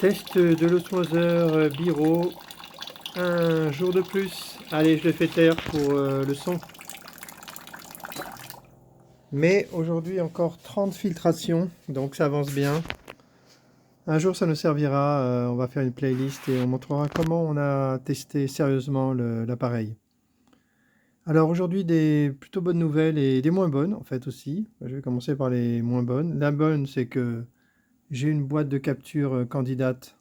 Test de l'osmoseur Biro, un jour de plus. Allez, je le fais taire pour le son. Mais aujourd'hui encore 30 filtrations, donc ça avance bien. Un jour ça nous servira, on va faire une playlist et on montrera comment on a testé sérieusement l'appareil. Alors aujourd'hui des plutôt bonnes nouvelles et des moins bonnes en fait aussi. Je vais commencer par les moins bonnes. La bonne c'est que j'ai une boîte de capture candidate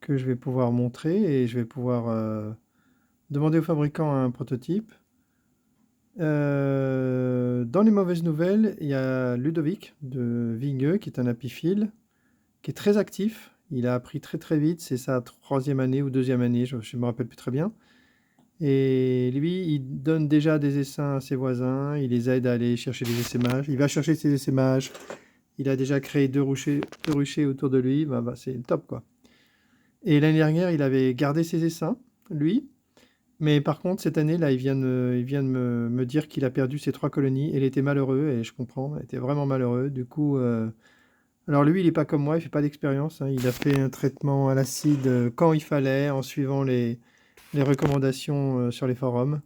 que je vais pouvoir montrer et je vais pouvoir demander au fabricant un prototype. Dans les mauvaises nouvelles, il y a Ludovic de Vigneux, qui est un apiphiile, qui est très actif. Il a appris très très vite, c'est sa troisième année ou deuxième année, je ne me rappelle plus très bien. Et lui, il donne déjà des essaims à ses voisins, il les aide à aller chercher des essaimages. Il va chercher ses essaimages. Il a déjà créé deux ruchers autour de lui. C'est le top, quoi. Et l'année dernière, il avait gardé ses essaims, lui. Mais par contre, cette année, là, il vient de me dire qu'il a perdu ses 3 colonies et il était malheureux et je comprends, il était vraiment malheureux. Du coup, alors lui, il est pas comme moi, il fait pas d'expérience, hein. Il a fait un traitement à l'acide, quand il fallait, en suivant les recommandations, sur les forums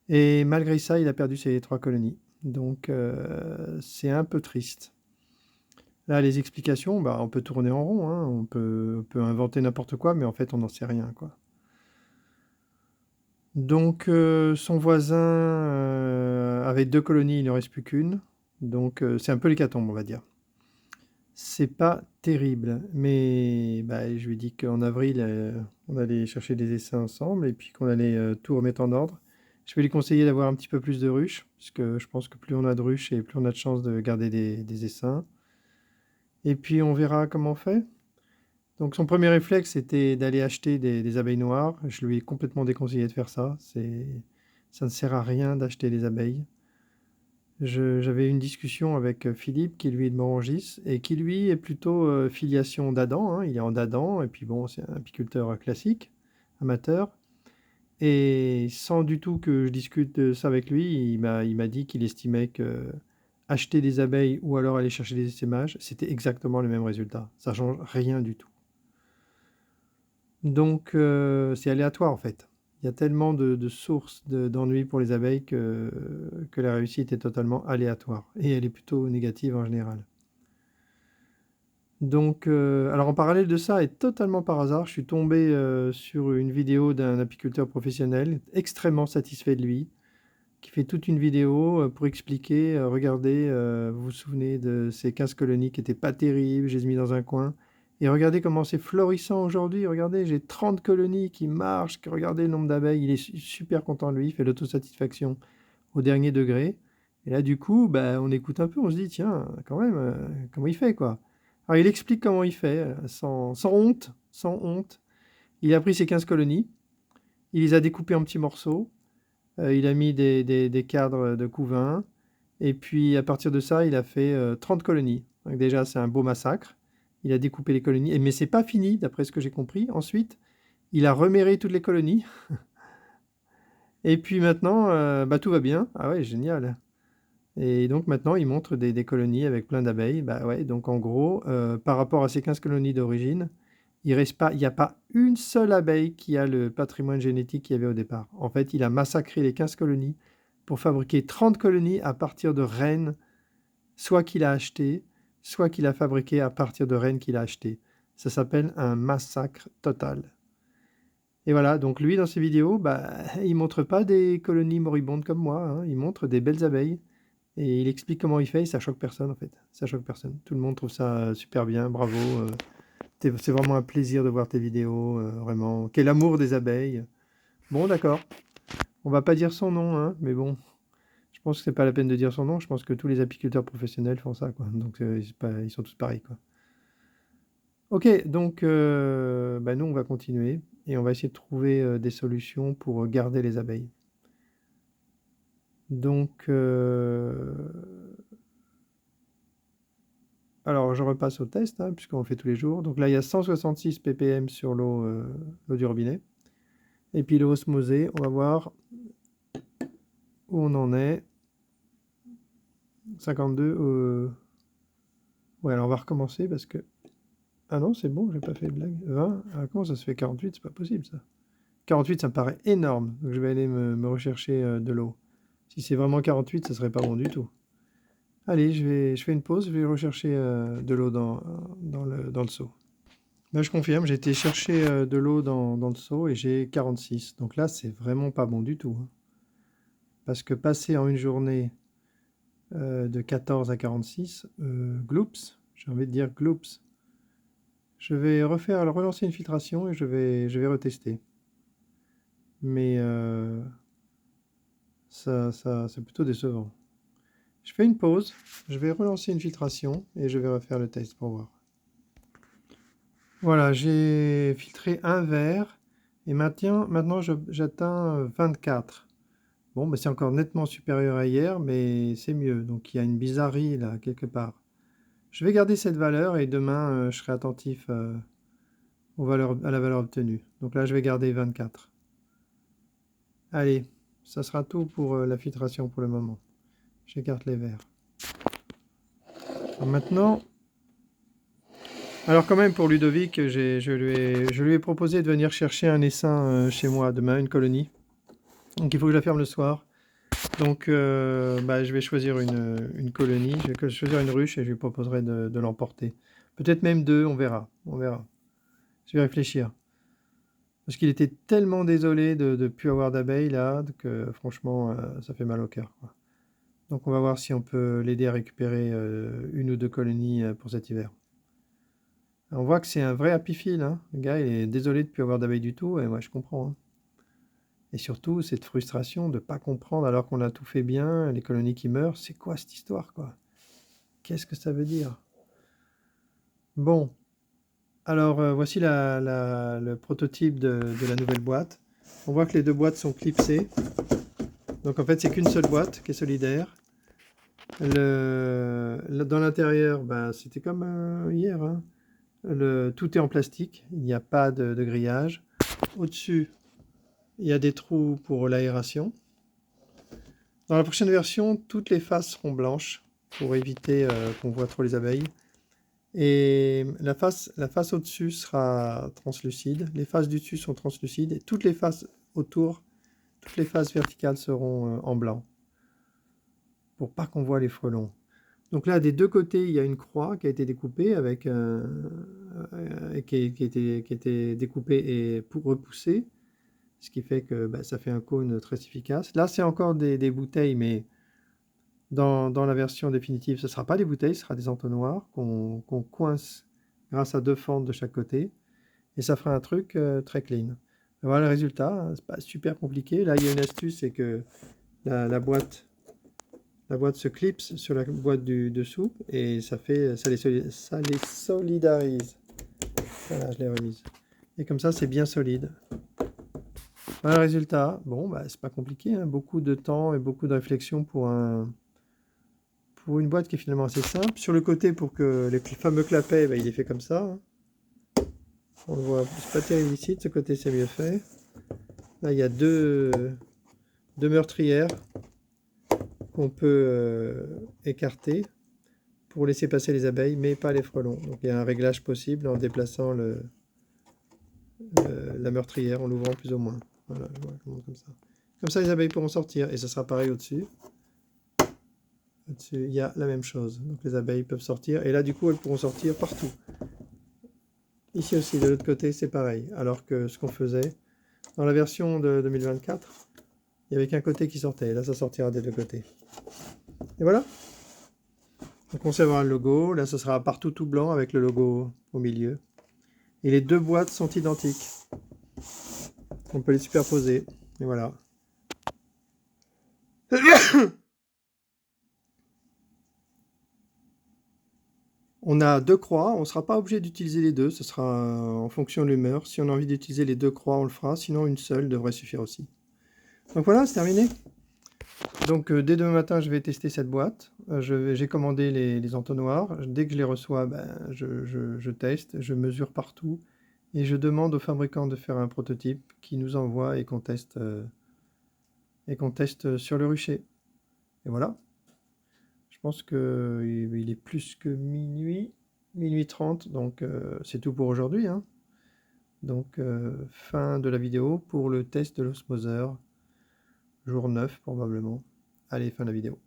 et malgré ça, il a perdu ses 3 colonies. Donc, c'est un peu triste. Là, les explications, bah, on peut tourner en rond, hein, on peut inventer n'importe quoi, mais en fait, on n'en sait rien, quoi. Donc, son voisin avait 2 colonies, il n'en reste plus qu'une. Donc, c'est un peu l'hécatombe, on va dire. C'est pas terrible, mais bah, je lui ai dit qu'en avril, on allait chercher des essaims ensemble et puis qu'on allait tout remettre en ordre. Je vais lui conseiller d'avoir un petit peu plus de ruches, parce que je pense que plus on a de ruches et plus on a de chances de garder des essaims. Et puis on verra comment on fait. Donc son premier réflexe, c'était d'aller acheter des abeilles noires. Je lui ai complètement déconseillé de faire ça. Ça ne sert à rien d'acheter des abeilles. J'avais une discussion avec Philippe, qui lui est de Morangis, et qui lui est plutôt filiation d'Adam, hein. Il est en d'Adam, et puis bon, c'est un apiculteur classique, amateur. Et sans du tout que je discute de ça avec lui, il m'a dit qu'il estimait que acheter des abeilles ou alors aller chercher des essaimages, c'était exactement le même résultat. Ça change rien du tout. Donc, c'est aléatoire en fait. Il y a tellement de sources d'ennuis pour les abeilles que la réussite est totalement aléatoire et elle est plutôt négative en général. Donc, alors en parallèle de ça et totalement par hasard, je suis tombé sur une vidéo d'un apiculteur professionnel extrêmement satisfait de lui, qui fait toute une vidéo pour expliquer, regardez, vous vous souvenez de ces 15 colonies qui n'étaient pas terribles, je les ai mis dans un coin. Et regardez comment c'est florissant aujourd'hui, regardez, j'ai 30 colonies qui marchent, regardez le nombre d'abeilles, il est super content de lui, il fait l'autosatisfaction au dernier degré. Et là, du coup, bah, on écoute un peu, on se dit, tiens, quand même, comment il fait, quoi. Alors, il explique comment il fait, sans honte, sans honte. Il a pris ses 15 colonies, il les a découpées en petits morceaux, il a mis des cadres de couvain, et puis à partir de ça, il a fait 30 colonies. Donc déjà, c'est un beau massacre. Il a découpé les colonies, mais c'est pas fini, d'après ce que j'ai compris. Ensuite, il a reméré toutes les colonies, et puis maintenant, bah, tout va bien. Ah ouais, génial. Et donc maintenant, il montre des colonies avec plein d'abeilles. Bah ouais, donc en gros, par rapport à ces 15 colonies d'origine, il n'y a pas une seule abeille qui a le patrimoine génétique qu'il y avait au départ. En fait, il a massacré les 15 colonies pour fabriquer 30 colonies à partir de reines, soit qu'il a achetées, soit qu'il a fabriquées à partir de reines qu'il a achetées. Ça s'appelle un massacre total. Et voilà, donc lui, dans ses vidéos, bah, il montre pas des colonies moribondes comme moi, hein, il montre des belles abeilles. Et il explique comment il fait et ça choque personne en fait. Ça choque personne. Tout le monde trouve ça super bien, bravo. C'est vraiment un plaisir de voir tes vidéos, vraiment. Quel amour des abeilles. Bon, d'accord. On va pas dire son nom, hein, mais bon, je pense que c'est pas la peine de dire son nom. Je pense que tous les apiculteurs professionnels font ça, quoi. Donc ils sont tous pareils, quoi. Ok, donc bah, nous on va continuer et on va essayer de trouver des solutions pour garder les abeilles. Donc, alors je repasse au test, hein, puisqu'on le fait tous les jours. Donc là, il y a 166 ppm sur l'eau du robinet. Et puis l'eau osmosée, on va voir où on en est. 52. Ouais, alors on va recommencer parce que Ah non, c'est bon, j'ai pas fait de blague. 20? Ah, comment ça se fait 48? C'est pas possible ça. 48, ça me paraît énorme. Donc je vais aller me rechercher de l'eau. Si c'est vraiment 48, ça serait pas bon du tout. Allez, je fais une pause, je vais rechercher de l'eau dans le seau. Là, je confirme, j'ai été chercher de l'eau dans le seau et j'ai 46. Donc là, c'est vraiment pas bon du tout, hein. Parce que passer en une journée de 14 à 46, gloops, j'ai envie de dire gloops. Je vais relancer une filtration et je vais retester. Mais c'est plutôt décevant. Je fais une pause, je vais relancer une filtration et je vais refaire le test pour voir. Voilà, j'ai filtré un verre et maintenant j'atteins 24. Bon, bah, c'est encore nettement supérieur à hier, mais c'est mieux. Donc il y a une bizarrerie là, quelque part. Je vais garder cette valeur et demain je serai attentif à la valeur obtenue. Donc là, je vais garder 24. Allez, ça sera tout pour la filtration pour le moment. J'écarte les verres. Maintenant, alors quand même pour Ludovic, je lui ai proposé de venir chercher un essaim chez moi demain, une colonie. Donc il faut que je la ferme le soir. Donc bah, je vais choisir une colonie, je vais choisir une ruche et je lui proposerai de l'emporter. Peut-être même deux, on verra, on verra. Je vais réfléchir. Parce qu'il était tellement désolé de ne plus avoir d'abeilles là, que franchement, ça fait mal au cœur, quoi. Donc on va voir si on peut l'aider à récupérer une ou deux colonies pour cet hiver. On voit que c'est un vrai happy feal, hein. Le gars, il est désolé de ne plus avoir d'abeilles du tout, et moi je comprends, hein. Et surtout, cette frustration de ne pas comprendre alors qu'on a tout fait bien, les colonies qui meurent, c'est quoi cette histoire, quoi? Qu'est-ce que ça veut dire? Bon, alors voici le prototype de la nouvelle boîte. On voit que les deux boîtes sont clipsées. Donc en fait, c'est qu'une seule boîte qui est solidaire. Dans l'intérieur, bah, c'était comme hier, hein. Tout est en plastique, il n'y a pas de grillage. Au-dessus, il y a des trous pour l'aération. Dans la prochaine version, toutes les faces seront blanches pour éviter qu'on voit trop les abeilles. Et la face au-dessus sera translucide. Les faces du dessus sont translucides et toutes les faces autour, toutes les faces verticales seront en blanc pour pas qu'on voit les frelons. Donc là, des deux côtés, il y a une croix qui a été découpée qui a été découpée et pour repousser, ce qui fait que bah, ça fait un cône très efficace. Là, c'est encore des bouteilles, mais dans la version définitive, ce ne sera pas des bouteilles, ce sera des entonnoirs qu'on coince grâce à deux fentes de chaque côté, et ça fera un truc très clean. Voilà le résultat, hein, c'est pas super compliqué. Là, il y a une astuce, c'est que la boîte se clipse sur la boîte du dessous et ça les solidarise. Voilà, je l'ai remise. Et comme ça, c'est bien solide. Voilà le résultat. Bon, bah, c'est pas compliqué, hein. Beaucoup de temps et beaucoup de réflexion pour une boîte qui est finalement assez simple. Sur le côté, pour que les fameux clapets, bah, il est fait comme ça, hein. On le voit, c'est pas terrible ici. De ce côté, c'est mieux fait. Là, il y a deux meurtrières qu'on peut écarter pour laisser passer les abeilles, mais pas les frelons. Donc il y a un réglage possible en déplaçant la meurtrière, en l'ouvrant plus ou moins. Voilà, je vois comme ça. Comme ça, les abeilles pourront sortir, et ce sera pareil au-dessus. Au-dessus, il y a la même chose. Donc les abeilles peuvent sortir, et là, du coup, elles pourront sortir partout. Ici aussi, de l'autre côté, c'est pareil. Alors que ce qu'on faisait dans la version de 2024, il n'y avait qu'un côté qui sortait. Là, ça sortira des deux côtés. Et voilà. On conservera le logo. Là, ce sera partout tout blanc avec le logo au milieu. Et les deux boîtes sont identiques. On peut les superposer. Et voilà. On a deux croix. On ne sera pas obligé d'utiliser les deux. Ce sera en fonction de l'humeur. Si on a envie d'utiliser les deux croix, on le fera. Sinon, une seule devrait suffire aussi. Donc voilà, c'est terminé. Donc dès demain matin, je vais tester cette boîte. J'ai commandé les entonnoirs. Dès que je les reçois, ben, je teste, je mesure partout et je demande au fabricant de faire un prototype qui nous envoie et qu'on teste sur le rucher. Et voilà. Je pense qu'il est plus que minuit. Minuit 30, donc c'est tout pour aujourd'hui, hein. Donc fin de la vidéo pour le test de l'osmoseur, jour 9 probablement. Allez, fin de la vidéo.